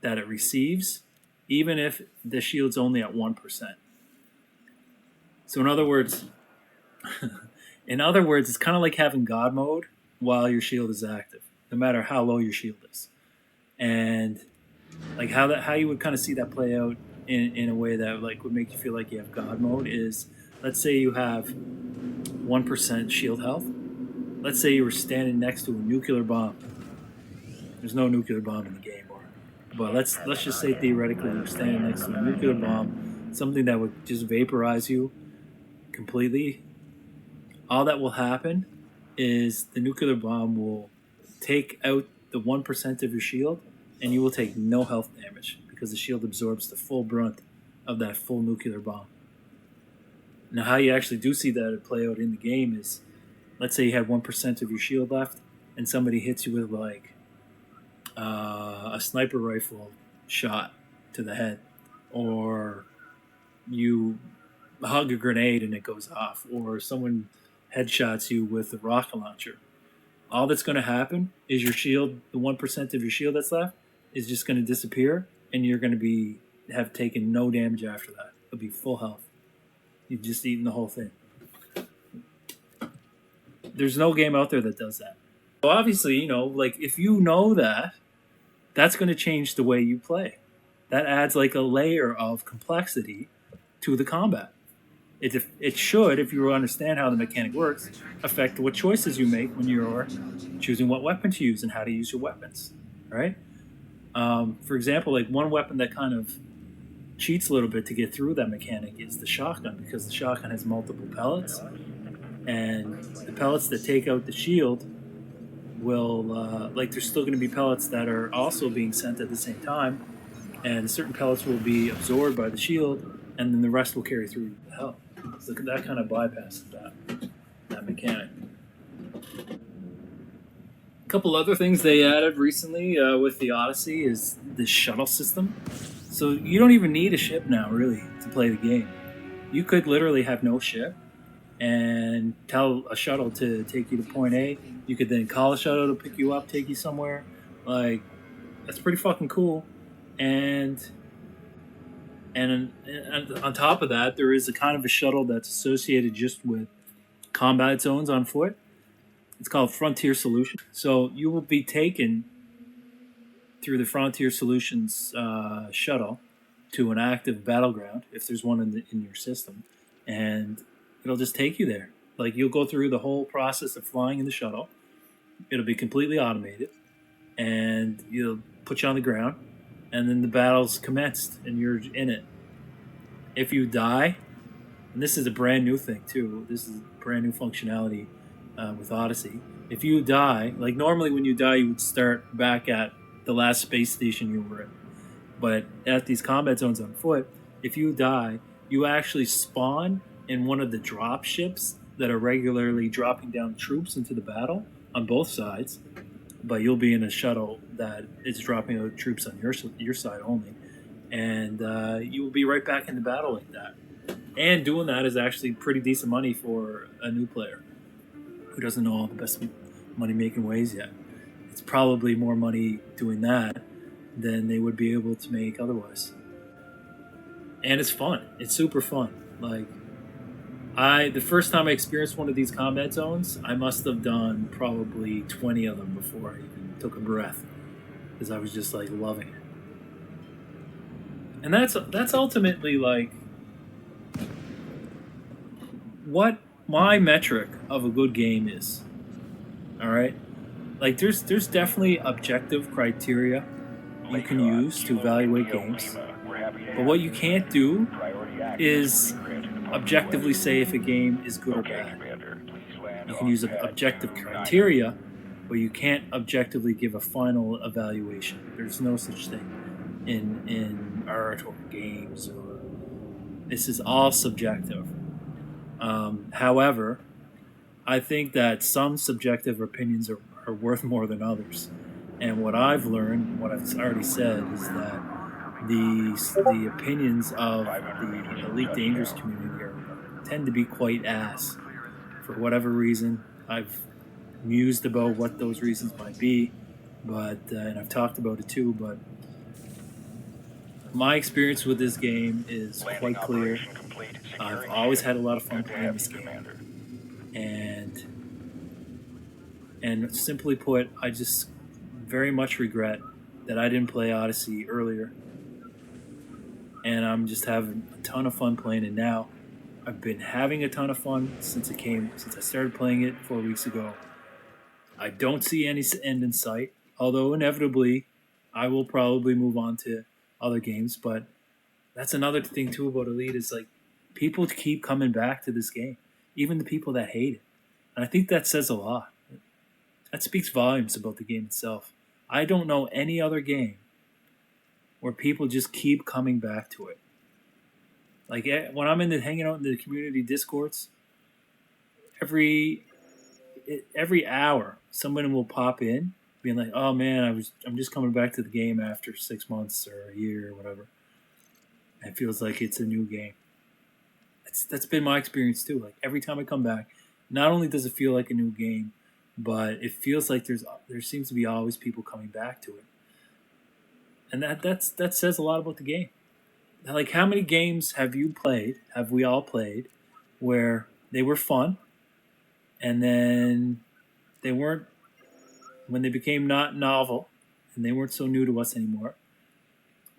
that it receives, even if the shield's only at 1%. So in other words, it's kind of like having God mode while your shield is active, no matter how low your shield is. And like how you would kind of see that play out in a way that like would make you feel like you have God mode is, let's say you have 1% shield health. Let's say you were standing next to a nuclear bomb. There's no nuclear bomb in the game, but let's just say theoretically you were standing next to a nuclear bomb, something that would just vaporize you completely. All that will happen is the nuclear bomb will take out the 1% of your shield, and you will take no health damage because the shield absorbs the full brunt of that full nuclear bomb. Now, how you actually do see that play out in the game is, let's say you had 1% of your shield left, and somebody hits you with like a sniper rifle shot to the head, or you hug a grenade and it goes off, or someone headshots you with a rocket launcher. All that's going to happen is your shield, the 1% of your shield that's left, is just going to disappear, and you're going to have taken no damage after that. It'll be full health. You've just eaten the whole thing. There's no game out there that does that. So obviously, you know, like if you know that, that's going to change the way you play. That adds like a layer of complexity to the combat. It should, if you understand how the mechanic works, affect what choices you make when you're choosing what weapon to use and how to use your weapons, right? For example, like one weapon that kind of cheats a little bit to get through that mechanic is the shotgun, because the shotgun has multiple pellets, and the pellets that take out the shield will, like there's still going to be pellets that are also being sent at the same time, and certain pellets will be absorbed by the shield, and then the rest will carry through the health. So that kind of bypasses that mechanic. A couple other things they added recently with the Odyssey is the shuttle system. So you don't even need a ship now, really, to play the game. You could literally have no ship and tell a shuttle to take you to point A. You could then call a shuttle to pick you up, take you somewhere. Like, that's pretty fucking cool. And on top of that, there is a kind of a shuttle that's associated just with combat zones on foot. It's called Frontier Solutions. So you will be taken through the Frontier Solutions shuttle to an active battleground, if there's one in your system, and it'll just take you there. Like, you'll go through the whole process of flying in the shuttle. It'll be completely automated, and you'll put you on the ground, and then the battle's commenced, and you're in it. If you die, and this is a brand new thing too, this is brand new functionality with Odyssey. If you die, like normally when you die, you would start back at the last space station you were in. But at these combat zones on foot, if you die, you actually spawn in one of the drop ships that are regularly dropping down troops into the battle on both sides. But you'll be in a shuttle that is dropping out troops on your side only. And you will be right back in the battle like that. And doing that is actually pretty decent money for a new player who doesn't know all the best money-making ways yet. It's probably more money doing that than they would be able to make otherwise. And it's fun. It's super fun. Like, the first time I experienced one of these combat zones, I must have done probably 20 of them before I even took a breath, because I was just like loving it. And that's ultimately like what my metric of a good game is. All right, like there's definitely objective criteria you can use to evaluate games, but what you can't do is objectively say if a game is good or bad. You can use objective criteria, but you can't objectively give a final evaluation. There's no such thing in art or games. This is all subjective. However, I think that some subjective opinions are worth more than others. And what I've learned, what I've already said, is that the opinions of the Elite Dangerous community tend to be quite ass. For whatever reason, I've mused about what those reasons might be, but and I've talked about it too, but my experience with this game is quite clear. I've always had a lot of fun playing this game, and And simply put, I just very much regret that I didn't play Odyssey earlier. And I'm just having a ton of fun playing it now. I've been having a ton of fun since I started playing it 4 weeks ago. I don't see any end in sight, although inevitably I will probably move on to other games. But that's another thing too about Elite is like people keep coming back to this game, even the people that hate it. And I think that says a lot. That speaks volumes about the game itself. I don't know any other game where people just keep coming back to it. Like when I'm hanging out in the community discords, every every hour someone will pop in being like, "Oh man, I'm just coming back to the game after 6 months or a year or whatever." And it feels like it's a new game. That's been my experience too. Like every time I come back, not only does it feel like a new game, but it feels like there seems to be always people coming back to it, and that says a lot about the game. Like how many games have you played? Have we all played where they were fun, and then they weren't when they became not novel, and they weren't so new to us anymore.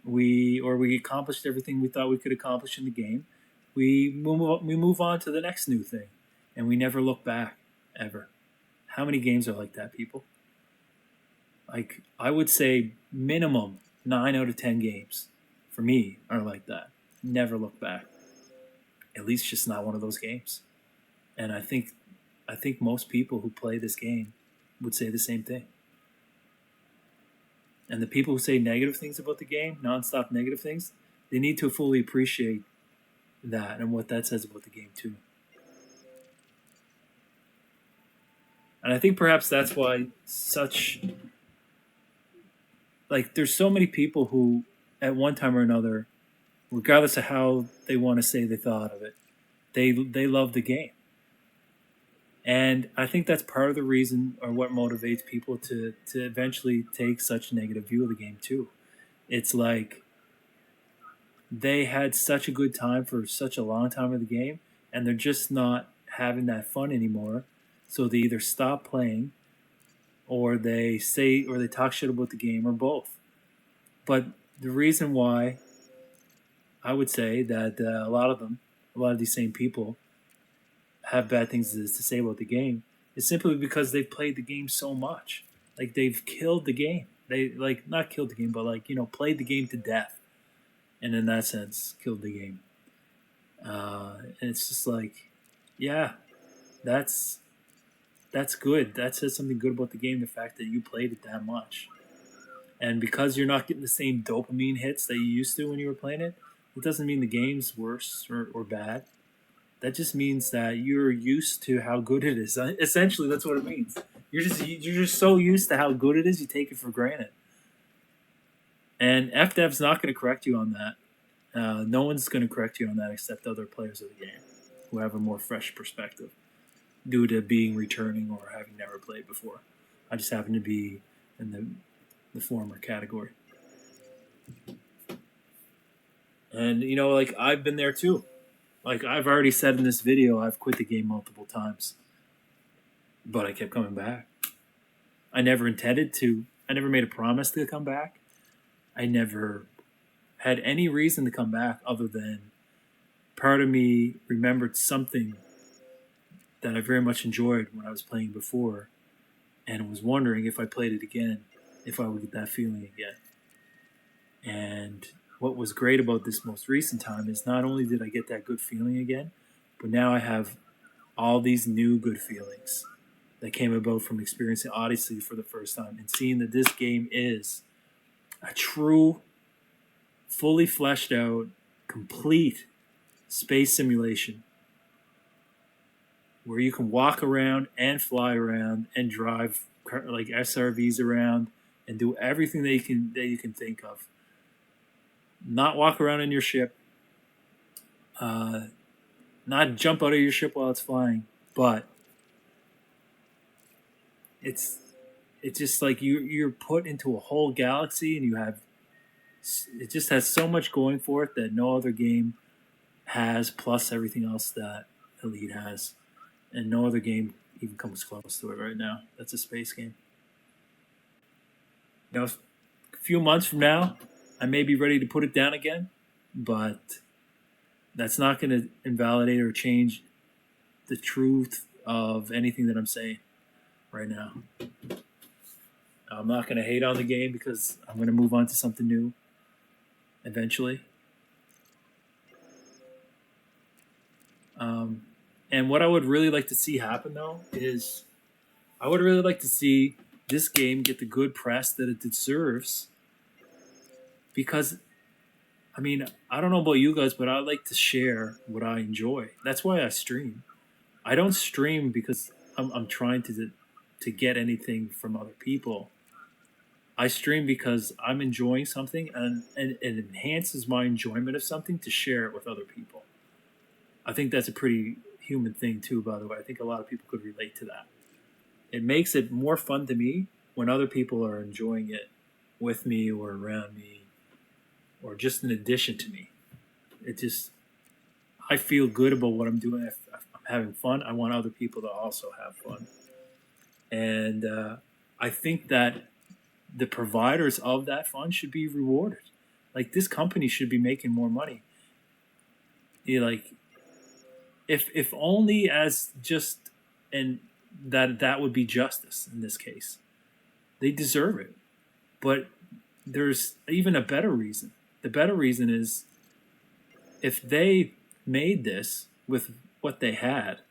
We accomplished everything we thought we could accomplish in the game. We move on to the next new thing, and we never look back ever. How many games are like that, people? Like I would say minimum 9 out of 10 games for me are like that. Never look back. At least just not one of those games. And I think most people who play this game would say the same thing. And the people who say negative things about the game, nonstop negative things, they need to fully appreciate that and what that says about the game too. And I think perhaps that's why there's so many people who at one time or another, regardless of how they want to say they thought of it, they love the game. And I think that's part of the reason or what motivates people to eventually take such a negative view of the game too. It's like they had such a good time for such a long time of the game, and they're just not having that fun anymore. So they either stop playing, or they talk shit about the game, or both. But the reason why I would say that a lot of these same people have bad things to say about the game is simply because they've played the game so much. Like they've killed the game. They like not killed the game, but played the game to death, and in that sense, killed the game. And it's just like, yeah, that's good. That says something good about the game. The fact that you played it that much, and because you're not getting the same dopamine hits that you used to when you were playing it, it doesn't mean the game's worse or bad. That just means that you're used to how good it is. Essentially, that's what it means. You're just so used to how good it is, you take it for granted. And FDev's not going to correct you on that. No one's going to correct you on that except other players of the game who have a more fresh perspective due to being returning or having never played before. I just happen to be in the former category. And, I've been there too. Like I've already said in this video, I've quit the game multiple times. But I kept coming back. I never intended to. I never made a promise to come back. I never had any reason to come back other than part of me remembered something that I very much enjoyed when I was playing before, and was wondering if I played it again, if I would get that feeling again. And what was great about this most recent time is not only did I get that good feeling again, but now I have all these new good feelings that came about from experiencing Odyssey for the first time and seeing that this game is a true, fully fleshed out, complete space simulation where you can walk around and fly around and drive like SRVs around and do everything that you can think of. Not walk around in your ship, not jump out of your ship while it's flying, but it's just like you're put into a whole galaxy, and it just has so much going for it that no other game has, plus everything else that Elite has, and no other game even comes close to it right now. That's a space game. You know, a few months from now, I may be ready to put it down again, but that's not going to invalidate or change the truth of anything that I'm saying right now. I'm not going to hate on the game because I'm going to move on to something new eventually. And what I would really like to see happen, though, is I would really like to see this game get the good press that it deserves. Because, I mean, I don't know about you guys, but I like to share what I enjoy. That's why I stream. I don't stream because I'm trying to get anything from other people. I stream because I'm enjoying something and it enhances my enjoyment of something to share it with other people. I think that's a pretty human thing too, by the way. I think a lot of people could relate to that. It makes it more fun to me when other people are enjoying it with me or around me or just in addition to me. It just, I feel good about what I'm doing. If I'm having fun, I want other people to also have fun. And I think that the providers of that fun should be rewarded. Like, this company should be making more money. Like, if only as just, and that would be justice in this case. They deserve it. But there's even a better reason. The better reason is if they made this with what they had,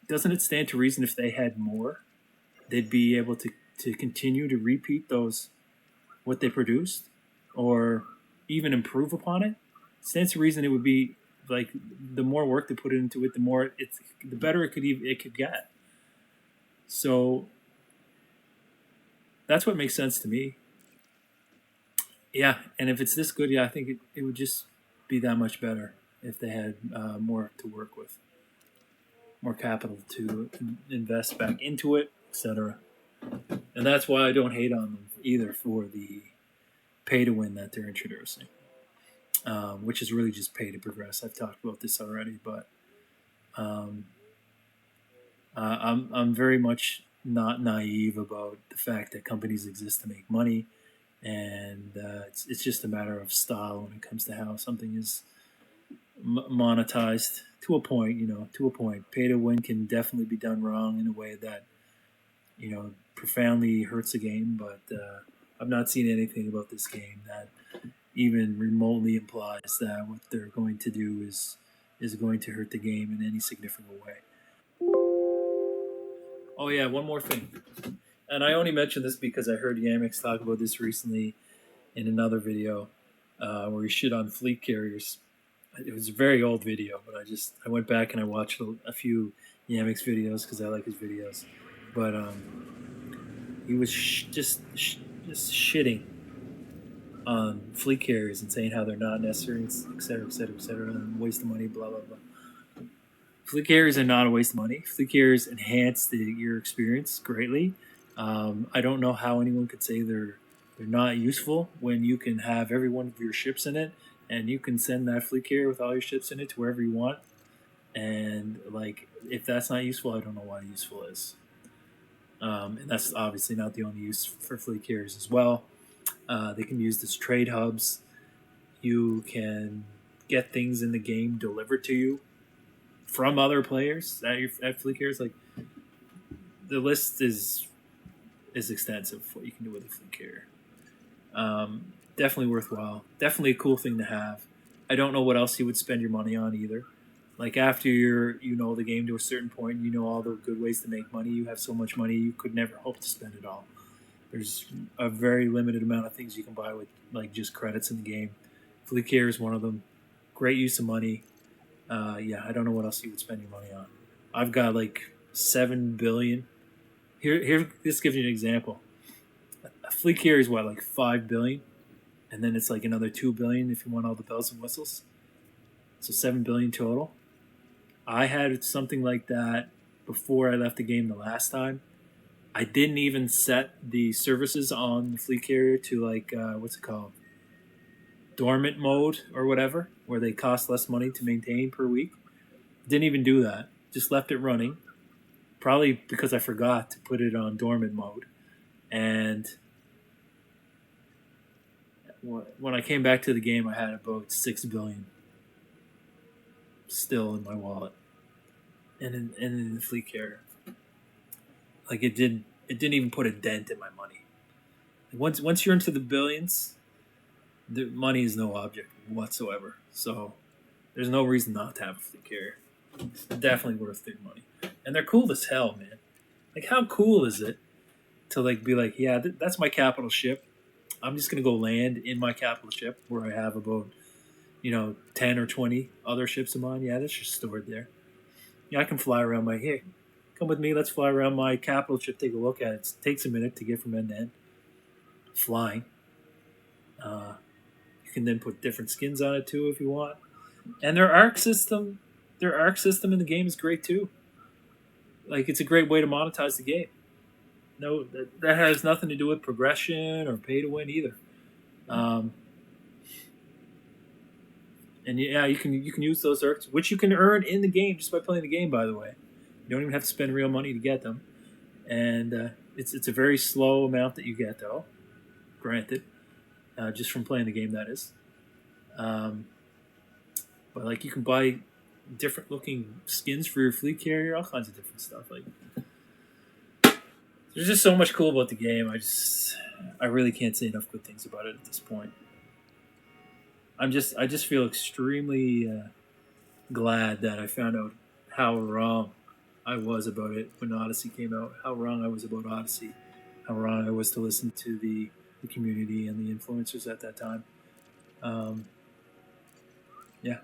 doesn't it stand to reason if they had more, they'd be able to continue to repeat those, what they produced, or even improve upon it? Stands to reason it would be like the more work they put into it, the better it could get. So that's what makes sense to me. Yeah, and if it's this good, yeah, I think it would just be that much better if they had more to work with, more capital to invest back into it, etc. And that's why I don't hate on them either for the pay to win that they're introducing, which is really just pay to progress. I've talked about this already, but I'm very much not naive about the fact that companies exist to make money, and it's just a matter of style when it comes to how something is monetized to a point. To a point. Pay to win can definitely be done wrong in a way that profoundly hurts the game, but I've not seen anything about this game that even remotely implies that what they're going to do is going to hurt the game in any significant way. Oh yeah, one more thing, and I only mentioned this because I heard Yamix talk about this recently in another video where he shit on fleet carriers. It was a very old video, but I went back and I watched a few Yamix videos because I like his videos, but he was just shitting on fleet carriers and saying how they're not necessary, et cetera, et cetera, et cetera, and waste of money, blah, blah, blah. Fleet carriers are not a waste of money. Fleet carriers enhance your experience greatly. I don't know how anyone could say they're not useful when you can have every one of your ships in it, and you can send that fleet carrier with all your ships in it to wherever you want. And like, if that's not useful, I don't know what useful is. And that's obviously not the only use for fleet carriers as well. They can be used as trade hubs. You can get things in the game delivered to you from other players at fleet carriers. Like, the list is extensive what you can do with a fleet carrier. Definitely worthwhile. Definitely a cool thing to have. I don't know what else you would spend your money on either. Like, after you know the game to a certain point, you know all the good ways to make money. You have so much money you could never hope to spend it all. There's a very limited amount of things you can buy with like just credits in the game. Fleet carrier is one of them. Great use of money. Yeah, I don't know what else you would spend your money on. I've got like 7 billion. Here, this gives you an example. A fleet carrier is what, like 5 billion, and then it's like another 2 billion if you want all the bells and whistles. So 7 billion total. I had something like that before I left the game the last time. I didn't even set the services on the fleet carrier to like what's it called, dormant mode or whatever, where they cost less money to maintain per week. Didn't even do that. Just left it running, probably because I forgot to put it on dormant mode. And when I came back to the game, I had about 6 billion still in my wallet and in the fleet carrier. Like it didn't even put a dent in my money. Once you're into the billions, the money is no object whatsoever. So there's no reason not to have a fleet carrier. It's definitely worth their money, and they're cool as hell, man. Like, how cool is it to like be like, yeah, that's my capital ship. I'm just gonna go land in my capital ship where I have about 10 or 20 other ships of mine. Yeah, that's just stored there. Yeah, I can fly around my here. Come with me. Let's fly around my capital ship. Take a look at it. It takes a minute to get from end to end. Flying. You can then put different skins on it too if you want. And their arc system in the game is great too. Like, it's a great way to monetize the game. No, that has nothing to do with progression or pay to win either. Um, and yeah, you can use those arcs, which you can earn in the game just by playing the game. By the way, you don't even have to spend real money to get them, and it's a very slow amount that you get though. Granted, just from playing the game, that is. Um, but like, you can buy different looking skins for your fleet carrier, all kinds of different stuff. Like, there's just so much cool about the game. I really can't say enough good things about it at this point. I just feel extremely glad that I found out how wrong I was about it when Odyssey came out. How wrong I was about Odyssey. How wrong I was to listen to the community and the influencers at that time. Um, yeah,